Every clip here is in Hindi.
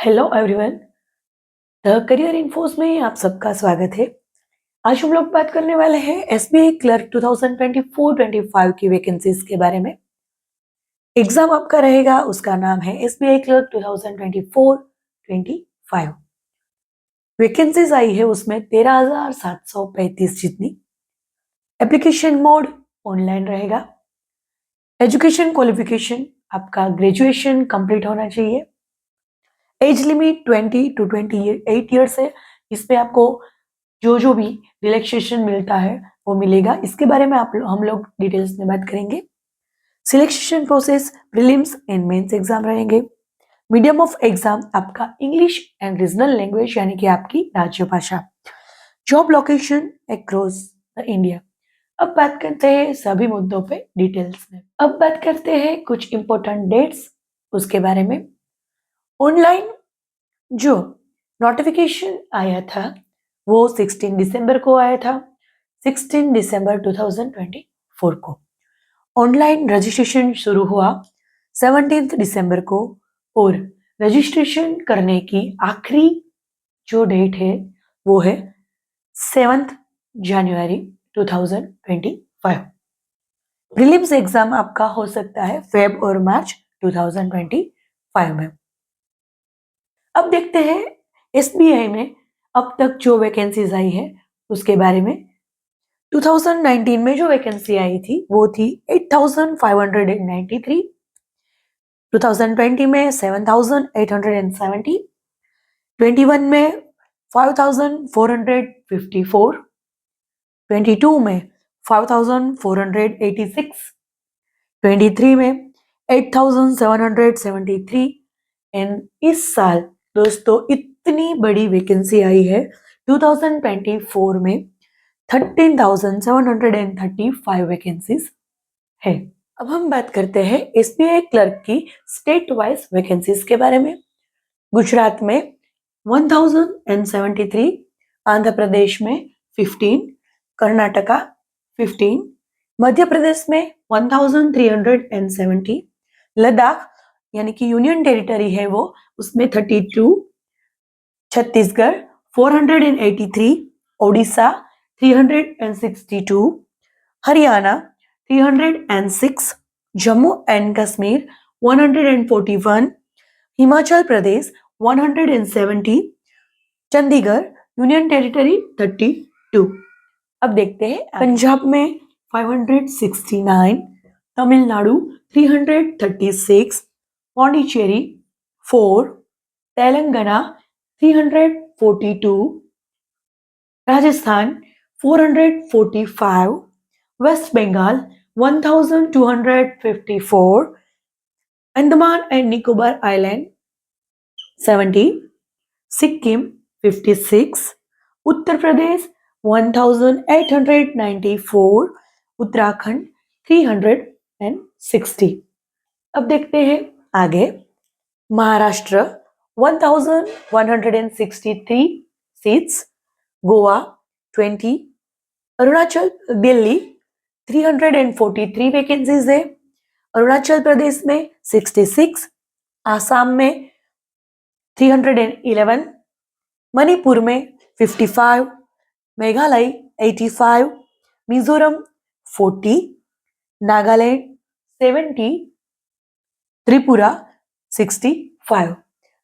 Hello everyone. The career infos में आप सबका स्वागत है। आज हम लोग बात करने वाले हैं एसबीआई क्लर्क 2024-25 की वैकेंसीज के बारे में। एग्जाम आपका रहेगा, उसका नाम है एसबीआई क्लर्क 2024-25। वैकेंसीज आई है उसमें 13,735 जितनी। एप्लीकेशन मोड ऑनलाइन रहेगा। एजुकेशन क्वालिफिकेशन आपका ग्रेजुएशन कंप्लीट होना चाहिए। एज लिमिट 20 to 28 ईयर्स है। इसमें आपको जो भी रिलैक्सेशन मिलता है वो मिलेगा। इसके बारे में हम लोग डिटेल्स में बात करेंगे। Selection process prelims and mains exam रहेंगे। मीडियम ऑफ एग्जाम आपका इंग्लिश एंड रीजनल लैंग्वेज यानी कि आपकी राज्य भाषा। Job location across the India. अब बात करते हैं सभी मुद्दों पे डिटेल्स में। अब बात करते हैं कुछ इंपॉर्टेंट डेट्स उसके बारे में। ऑनलाइन जो नोटिफिकेशन आया था वो 16 दिसंबर को आया था। 16 दिसंबर 2024 को ऑनलाइन रजिस्ट्रेशन शुरू हुआ 17 दिसंबर को और रजिस्ट्रेशन करने की आखिरी जो डेट है वो है 7 जनवरी 2025। प्रीलिम्स एग्जाम आपका हो सकता है फेब और मार्च 2025 में। अब देखते हैं एसबीआई में अब तक जो वैकेंसीज आई है उसके बारे में। 2019 में जो वैकेंसी आई थी वो थी 8,593। 2020 में 7,870। 21 में 5,454। 22 में 5,486। 23 में 8,773 एंड इस साल दोस्तों इतनी बड़ी वैकेंसी आई है 2024 में 13,735 वैकेंसीज है। अब हम बात करते हैं एसबीआई क्लर्क की स्टेट वाइज वैकेंसीज के बारे में। गुजरात में 1,073। आंध्र प्रदेश में 15। कर्नाटका 15। मध्य प्रदेश में 1,370। लद्दाख यानी कि यूनियन टेरिटरी है वो, उसमें 32। Chhattisgarh 483। Odisha 362। Haryana 306। Jammu and Kashmir 141। Himachal Pradesh 170। Chandigarh union territory 32। अब देखते हैं पंजाब में 569। Tamil Nadu 336। Pondicherry 4। Telangana 342। Rajasthan 445। West Bengal 1,254। Andaman and Nicobar island 70। Sikkim 56। Uttar Pradesh 1,894। Uttarakhand 360। अब देखते हैं आगे। महाराष्ट्र 1,163 सीट्स। गोवा 20। अरुणाचल दिल्ली 343 वैकेंसीज है। अरुणाचल प्रदेश में 66। आसाम में 311। मणिपुर में 55। मेघालय 85। मिजोरम 40। नागालैंड 70। त्रिपुरा 65।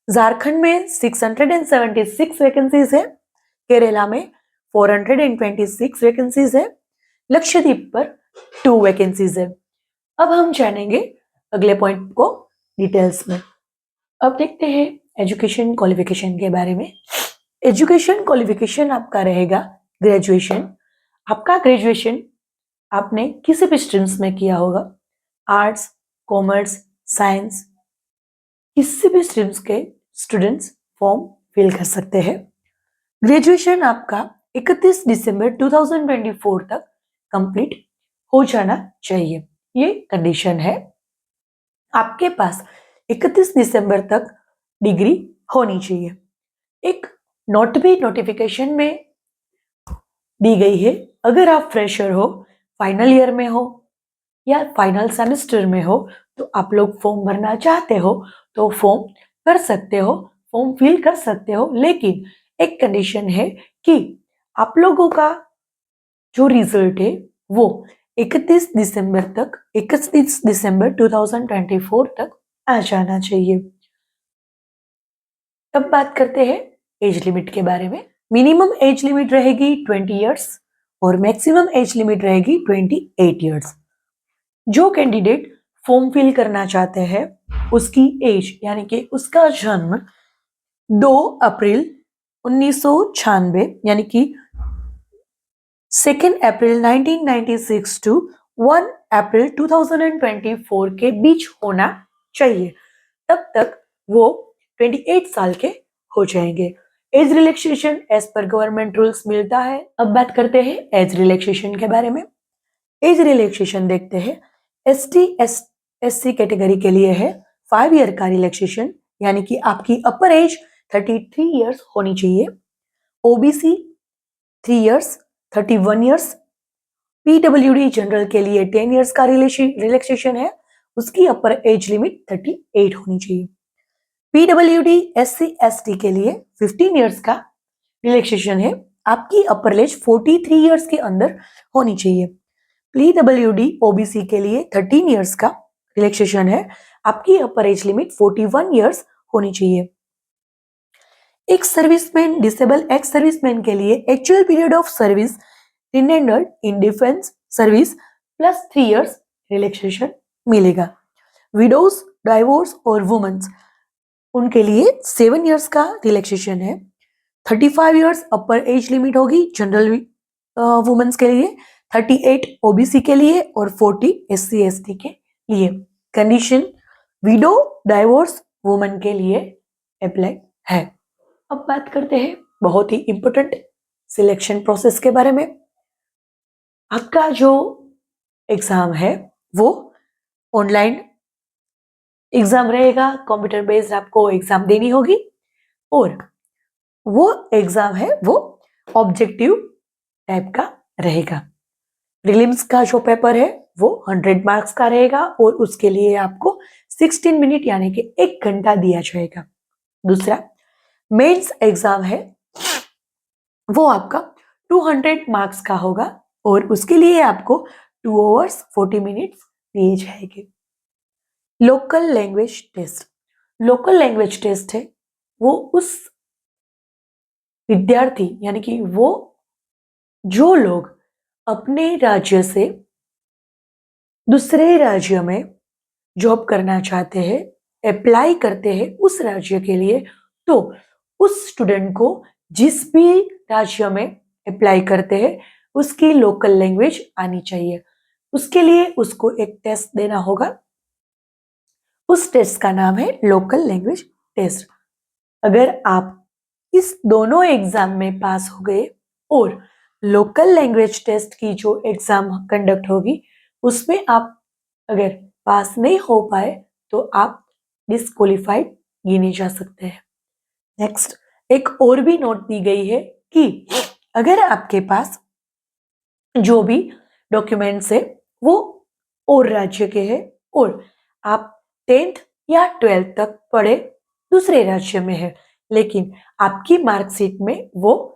झारखंड में 676 वैकेंसीज है। केरला में 426 वैकेंसीज है। लक्षद्वीप पर 2 वैकेंसीज है। अब हम जानेंगे अगले पॉइंट को डिटेल्स में। अब देखते हैं एजुकेशन क्वालिफिकेशन के बारे में। एजुकेशन क्वालिफिकेशन आपका रहेगा ग्रेजुएशन। आपका ग्रेजुएशन आपने किसी भी स्ट्रीम्स में किया होगा, आर्ट्स, कॉमर्स, साइंस, किसी भी स्ट्रीम्स के स्टूडेंट्स फॉर्म फिल कर सकते हैं। ग्रेजुएशन आपका 31 दिसंबर 2024 तक कंप्लीट हो जाना चाहिए, ये कंडीशन है। आपके पास 31 दिसंबर तक डिग्री होनी चाहिए। एक नोट भी नोटिफिकेशन में दी गई है, अगर आप फ्रेशर हो, फाइनल ईयर में हो या फाइनल सेमेस्टर में हो तो आप लोग फॉर्म भरना चाहते हो तो फॉर्म भर सकते हो फॉर्म फिल कर सकते हो, लेकिन एक कंडीशन है कि आप लोगों का जो रिजल्ट है वो 31 दिसंबर 2024 तक आ जाना चाहिए। अब बात करते हैं एज लिमिट के बारे में। मिनिमम एज लिमिट रहेगी 20 इयर्स और मैक्सिमम एज लिमिट रहेगी 28 इयर्स। जो कैंडिडेट फॉर्म फिल करना चाहते हैं उसकी एज यानी कि उसका जन्म 2 अप्रैल 1996 यानी कि 2 अप्रैल 1996 टू 1 अप्रैल 2024 के बीच होना चाहिए, तब तक वो 28 साल के हो जाएंगे। एज रिलैक्सेशन एज पर गवर्नमेंट रूल्स मिलता है। अब बात करते हैं एज रिलैक्सेशन के बारे में। एज रिलैक्सेशन देखते हैं। ST SC कैटेगरी के लिए है 5 ईयर का रिलैक्सेशन, यानी कि आपकी अपर एज 33 इयर्स होनी चाहिए। OBC 3 years 31 years. PWD general के लिए 10 इयर्स का रिलैक्सेशन है, उसकी अपर एज लिमिट 38 होनी चाहिए। PWD SC ST के लिए 15 इयर्स का रिलैक्सेशन है, आपकी अपर एज 43 इयर्स के अंदर होनी चाहिए। PWD OBC के लिए 13 इयर्स का रिलैक्सेशन है, आपकी अपर एज लिमिट 41 इयर्स होनी चाहिए। एक सर्विसमैन डिसेबल एक्स सर्विसमैन के लिए actual period of service rendered in defence service plus 3 years relaxation मिलेगा। विडोज, डाइवोर्स और वुमेन्स उनके लिए 7 इयर्स का रिलैक्सेशन है। 35 इयर्स अपर एज लिमिट होगी जनरल वुमेन्स के लिए, 38 OBC के लिए और 40 SC ST के लिए। कंडीशन विडो, डाइवोर्स वुमेन के लिए अप्लाई है। अब बात करते हैं बहुत ही इंपॉर्टेंट सिलेक्शन प्रोसेस के बारे में। आपका जो एग्जाम है वो ऑनलाइन एग्जाम रहेगा, कंप्यूटर बेस्ड आपको एग्जाम देनी होगी और वो एग्जाम है वो ऑब्जेक्टिव टाइप का रहेगा। प्रीलिम्स का जो पेपर है वो 100 मार्क्स का रहेगा और उसके लिए आपको 16 मिनट यानी कि 1 घंटा दिया जाएगा। दूसरा मेंस एग्जाम है वो आपका 200 मार्क्स का होगा और उसके लिए आपको 2 आवर्स 40 मिनट्स दिए जाएंगे। Local language test, local language test है वो उस विद्यार्थी यानी कि वो जो लोग अपने राज्य से दूसरे राज्य में जॉब करना चाहते हैं, अप्लाई करते हैं उस राज्य के लिए, तो उस स्टूडेंट को जिस भी राज्य में अप्लाई करते हैं उसकी लोकल लैंग्वेज आनी चाहिए। उसके लिए उसको एक टेस्ट देना होगा, उस टेस्ट का नाम है लोकल लैंग्वेज टेस्ट। अगर आप इस दोनों एग्जाम में पास हो गए और लोकल लैंग्वेज टेस्ट की जो एग्जाम कंडक्ट होगी उसमें आप अगर पास नहीं हो पाए तो आप डिस्क्वालिफाइड गिने जा सकते हैं। नेक्स्ट एक और भी नोट दी गई है कि अगर आपके पास जो भी डॉक्यूमेंट्स है वो और राज्य के हैं और आप 10th या 12th तक पढ़े दूसरे राज्य में है, लेकिन आपकी मार्कशीट में वो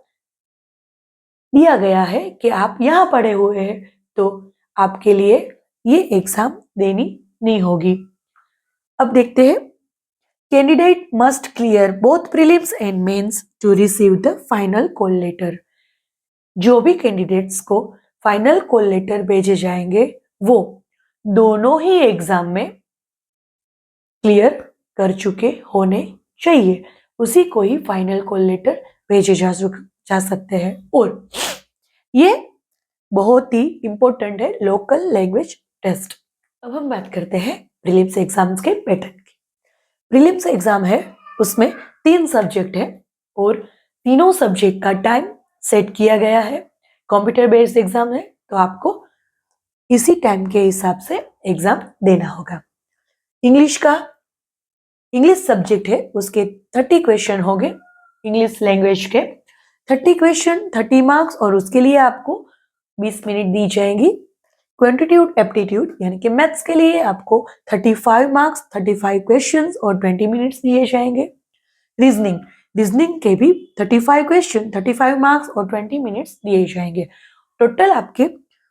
दिया गया है कि आप यहाँ पढ़े हुए हैं, तो आपके लिए ये एग्जाम देनी नहीं होगी। अब देखते हैं candidate must clear both prelims and mains to receive the final call letter. जो भी कैंडिडेट्स को फाइनल कॉल लेटर भेजे जाएंगे वो दोनों ही एग्जाम में क्लियर कर चुके होने चाहिए, उसी को ही फाइनल कॉल लेटर भेजे जा सकते हैं। और ये बहुत ही इंपॉर्टेंट है लोकल लैंग्वेज टेस्ट। अब हम बात करते हैं प्रीलिम्स एग्जाम्स के पैटर्न की। प्रीलिम्स एग्जाम है उसमें 3 सब्जेक्ट है और तीनों सब्जेक्ट का टाइम सेट किया गया है। कंप्यूटर बेस्ड एग्जाम है तो आपको इसी टाइम के हिसाब से एग्जाम देना होगा। इंग्लिश सब्जेक्ट है उसके 30 क्वेश्चन होंगे, इंग्लिश लैंग्वेज के 30 क्वेश्चन 30 मार्क्स और उसके लिए आपको 20 मिनट दी जाएंगी। क्वांटिटेटिव एप्टीट्यूड यानी कि मैथ्स के लिए आपको 35 मार्क्स 35 क्वेश्चंस और 20 मिनट्स दिए जाएंगे। रीजनिंग, रीजनिंग के भी 35 क्वेश्चन, 35 मार्क्स और 20 मिनट्स दिए जाएंगे। टोटल आपके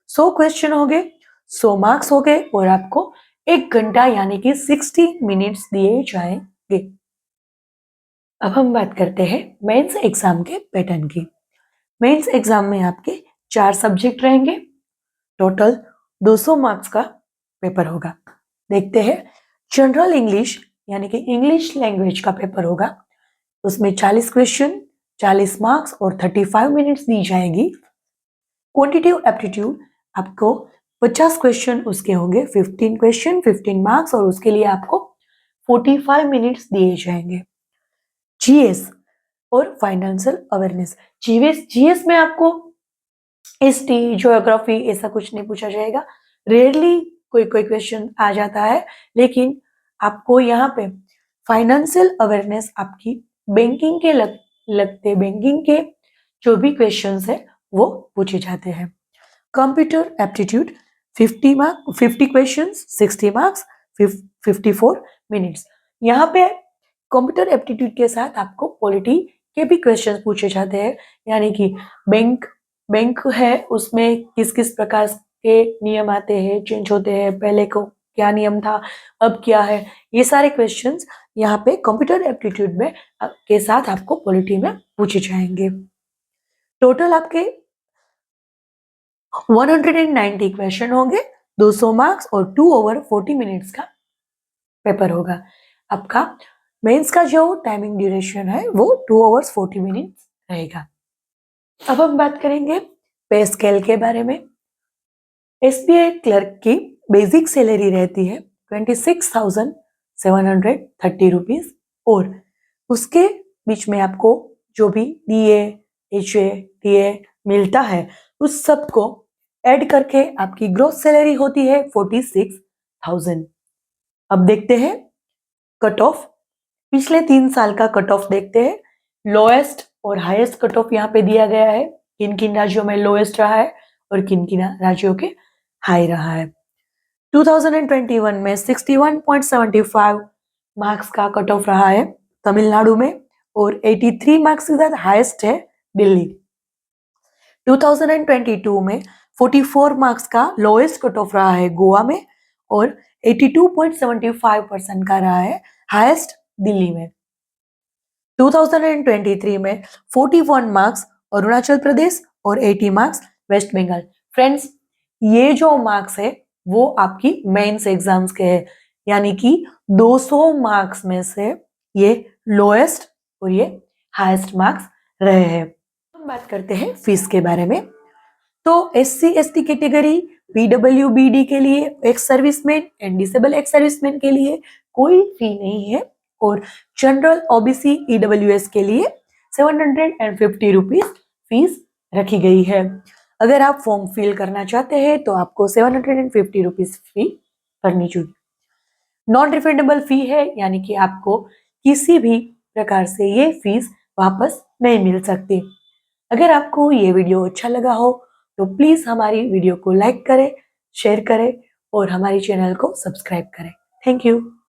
100 क्वेश्चन हो गए, 100 मार्क्स हो गए और आपको 1 घंटा यानी कि 60 मिनट्स दिए जाएंगे। अब हम बात करते हैं मेंस एग्जाम के पैटर्न की। मेंस एग्जाम में आपके 4 सब्जेक्ट रहेंगे, टोटल 200 मार्क्स का पेपर होगा। देखते हैं, जनरल इंग्लिश यानी कि इंग्लिश लैंग्वेज का पेपर होगा, उसमें 40 क्वेश्चन, 40 मार्क्स और 35 मिनट्स दी जाएगी। क्वांटिटेटिव एप्टीट्यूड आपको 50 क्वेश्चन उसके होंगे, 15 क्वेश्चन, 15 मार्क्स और उसके लिए आपको 45 मिनट्स दिए जाएंगे। जीएस और फाइनेंशियल अवेयरनेस, जीएस में आपको हिस्ट्री, ज्योग्राफी ऐसा कुछ नहीं पूछा जाएगा, रेयरली कोई क्वेश्चन आ जाता है, लेकिन आपको यहाँ पे फाइनेंशियल अवेयरनेस आपकी बैंकिंग के लगते बैंकिंग के जो भी क्वेश्चंस है वो पूछे जाते हैं। Computer aptitude 50 questions, 60 marks, 54 minutes. यहाँ पे कंप्यूटर एप्टीट्यूड के साथ आपको पॉलिटी के भी क्वेश्चंस पूछे जाते हैं, यानी कि बैंक है, उसमें किस किस प्रकार के नियम आते हैं, चेंज होते हैं, पहले को क्या नियम था, अब क्या है, ये सारे क्वेश्चंस यहाँ पे कंप्यूटर एप्टीट्यूड में के साथ आपको पॉलिटी में पूछे जाएंगे। टोटल आपके 190 क्वेश्चन होंगे, 200 मार्क्स और 2 ओवर 40 मिनट्स का पेपर होगा। आपका मेंस का जो टाइमिंग ड्यूरेशन है वो 2 ओवर्स 40 मिनट्स रहेगा। अब हम बात करेंगे पे स्केल के बारे में। एसबीआई क्लर्क की बेसिक सैलरी रहती है 26,730 रुपीज और उसके बीच में आपको जो भी डीए, एचए, टीए मिलता है उस सब को ऐड करके आपकी ग्रोस सैलरी होती है 46,000। अब देखते हैं कट ऑफ, पिछले 3 साल का कट ऑफ देखते हैं। लोएस्ट और हाईएस्ट कट ऑफ यहाँ पे दिया गया है, किन किन राज्यों में लोएस्ट रहा है और किन किन राज्यों के हाई रहा है। 2021 में 61.75 मार्क्स का कट ऑफ रहा है तमिलनाडु में और 83 मार्क्स के साथ हाईएस्ट है दिल्ली। 2022 में 44 मार्क्स का लोएस्ट कट ऑफ रहा है गोवा में और 82.75% का रहा है हाईएस्ट दिल्ली में। 2023 में 41 मार्क्स अरुणाचल प्रदेश और 80 मार्क्स वेस्ट बंगाल। फ्रेंड्स, ये जो मार्क्स है वो आपकी मेंस एग्जाम्स के हैं, यानी कि 200 मार्क्स में से ये लोएस्ट और ये हाईएस्ट मार्क्स रहे हैं। हम बात करते हैं फीस के बारे में। तो SC ST कैटेगरी, PWBD के लिए, ex serviceman and disable x serviceman के लिए कोई फी नहीं है और जनरल OBC EWS के लिए 750 रुपीज फीस रखी गई है। अगर आप फॉर्म फिल करना चाहते हैं तो आपको 750 रुपीज फी भरनी चाहिए। नॉन रिफंडेबल फी है, यानी कि आपको किसी भी प्रकार से ये फीस वापस नहीं मिल सकती। अगर आपको ये वीडियो अच्छा लगा हो तो प्लीज हमारी वीडियो को लाइक करें, शेयर करें और हमारी चैनल को सब्सक्राइब करें। Thank you.